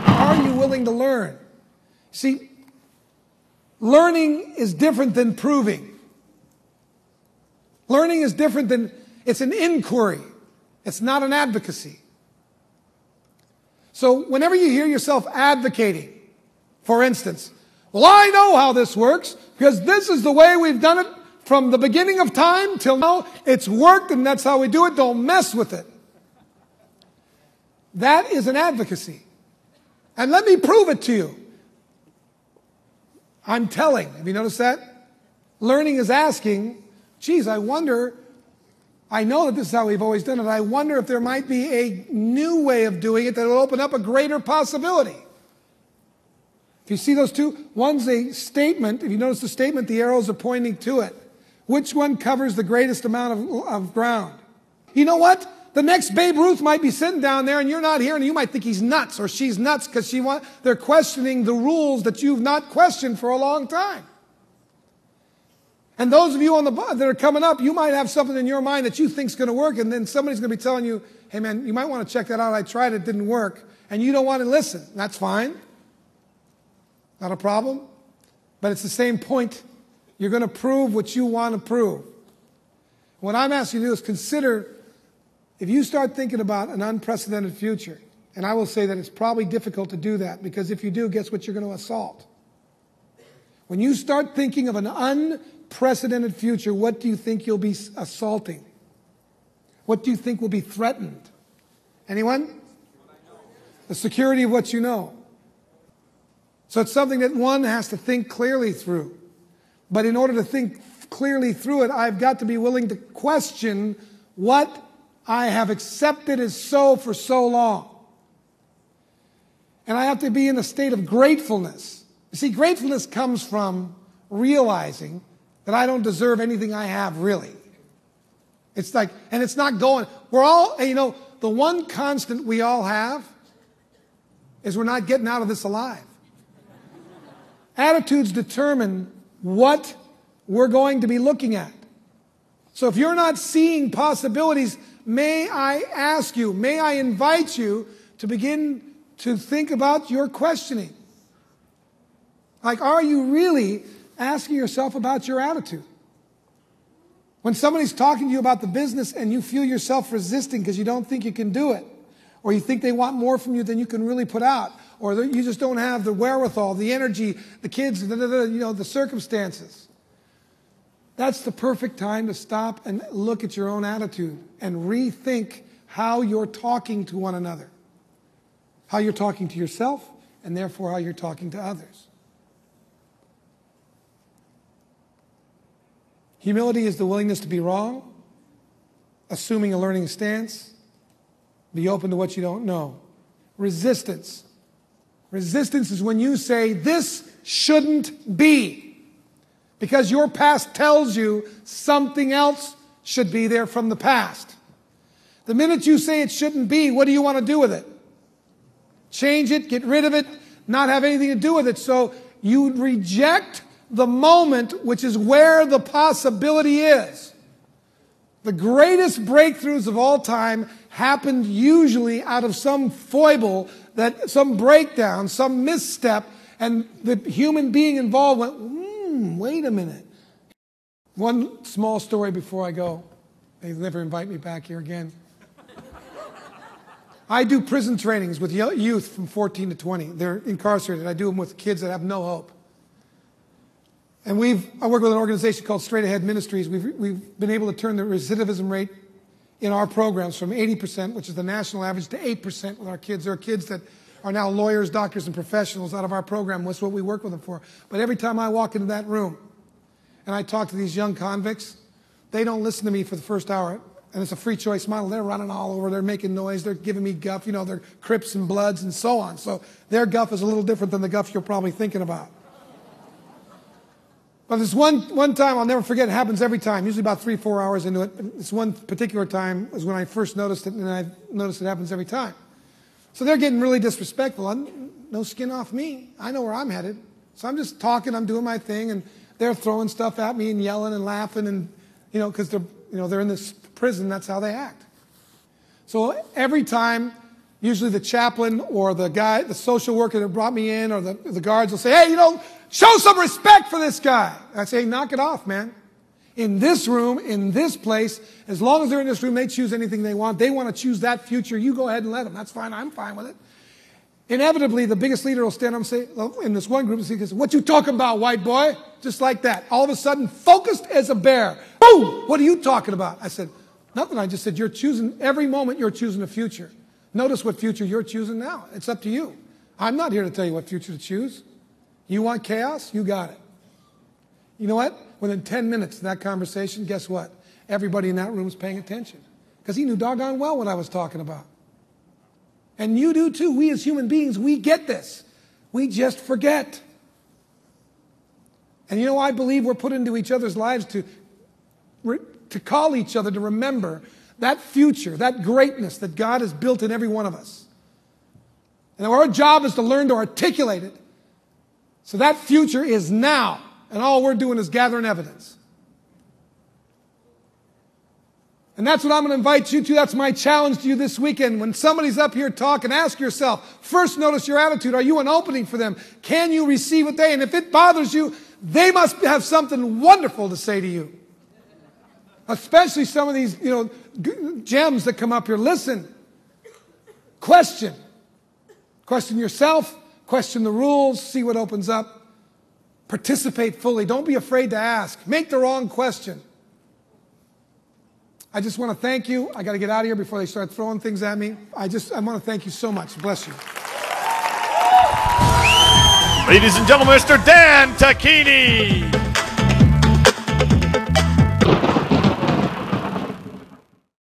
Are you willing to learn? See, learning is different than proving. Learning is different than, it's an inquiry. It's not an advocacy. So whenever you hear yourself advocating, for instance, well, I know how this works because this is the way we've done it from the beginning of time till now. It's worked and that's how we do it. Don't mess with it. That is an advocacy. And let me prove it to you. I'm telling. Have you noticed that? Learning is asking, geez, I wonder, I know that this is how we've always done it. I wonder if there might be a new way of doing it that will open up a greater possibility. If you see those two, one's a statement. If you notice the statement, the arrows are pointing to it. Which one covers the greatest amount of ground? You know what? The next Babe Ruth might be sitting down there and you're not here and you might think he's nuts or she's nuts because they're questioning the rules that you've not questioned for a long time. And those of you that are coming up, you might have something in your mind that you think is going to work, and then somebody's going to be telling you, hey man, you might want to check that out. I tried it, didn't work. And you don't want to listen. That's fine. Not a problem. But it's the same point. You're going to prove what you want to prove. What I'm asking you to do is consider, if you start thinking about an unprecedented future, and I will say that it's probably difficult to do that, because if you do, guess what you're going to assault? When you start thinking of an unprecedented future, what do you think you'll be assaulting? What do you think will be threatened? Anyone? The security of what you know. So it's something that one has to think clearly through. But in order to think clearly through it, I've got to be willing to question what I have accepted as so for so long. And I have to be in a state of gratefulness. You see, gratefulness comes from realizing that I don't deserve anything I have, really. It's like, and it's not going, we're all, you know, the one constant we all have is we're not getting out of this alive. Attitudes determine what we're going to be looking at. So if you're not seeing possibilities, may I ask you, may I invite you to begin to think about your questioning. Like, are you really asking yourself about your attitude? When somebody's talking to you about the business and you feel yourself resisting because you don't think you can do it, or you think they want more from you than you can really put out, or you just don't have the wherewithal, the energy, the kids, you know, the circumstances. That's the perfect time to stop and look at your own attitude and rethink how you're talking to one another, how you're talking to yourself, and therefore how you're talking to others. Humility is the willingness to be wrong, assuming a learning stance, be open to what you don't know. Resistance. Resistance is when you say, this shouldn't be, because your past tells you something else should be there from the past. The minute you say it shouldn't be, what do you want to do with it? Change it, get rid of it, not have anything to do with it. So you reject the moment, which is where the possibility is. The greatest breakthroughs of all time happened usually out of some foible, that some breakdown, some misstep, and the human being involved went, wait a minute. One small story before I go. They never invite me back here again. I do prison trainings with youth from 14 to 20. They're incarcerated. I do them with kids that have no hope. And I work with an organization called Straight Ahead Ministries. We've been able to turn the recidivism rate in our programs from 80%, which is the national average, to 8% with our kids. There are kids that are now lawyers, doctors, and professionals out of our program. That's what we work with them for. But every time I walk into that room and I talk to these young convicts, they don't listen to me for the first hour. And it's a free choice model. They're running all over. They're making noise. They're giving me guff. You know, they're Crips and Bloods and so on. So their guff is a little different than the guff you're probably thinking about. But there's one time I'll never forget. It happens every time, usually about 3-4 hours into it. This one particular time was when I first noticed it, and I've noticed it happens every time. So they're getting really disrespectful. No skin off me. I know where I'm headed. So I'm just talking. I'm doing my thing, and they're throwing stuff at me and yelling and laughing, and because they're in this prison. That's how they act. So every time, usually the chaplain or the guy, the social worker that brought me in, or the guards will say, hey, show some respect for this guy. And I say, knock it off, man. In this room, in this place, as long as they're in this room, they choose anything they want. They want to choose that future. You go ahead and let them. That's fine. I'm fine with it. Inevitably, the biggest leader will stand up and say, in this one group, he goes, what you talking about, white boy? Just like that. All of a sudden, focused as a bear. Boom! What are you talking about? I said, nothing. I just said, you're choosing, every moment you're choosing a future. Notice what future you're choosing now. It's up to you. I'm not here to tell you what future to choose. You want chaos? You got it. You know what? Within 10 minutes of that conversation, guess what? Everybody in that room was paying attention. Because he knew doggone well what I was talking about. And you do too. We as human beings, we get this. We just forget. And I believe we're put into each other's lives to call each other to remember that future, that greatness that God has built in every one of us. And our job is to learn to articulate it. So that future is now. And all we're doing is gathering evidence. And that's what I'm going to invite you to. That's my challenge to you this weekend. When somebody's up here talking, ask yourself, first notice your attitude. Are you an opening for them? Can you receive what and if it bothers you, they must have something wonderful to say to you. Especially some of these, gems that come up here. Listen. Question. Question yourself. Question the rules. See what opens up. Participate fully. Don't be afraid to ask. Make the wrong question. I just want to thank you. I got to get out of here before they start throwing things at me. I want to thank you so much. Bless you. Ladies and gentlemen, Mr. Dan Tacchini.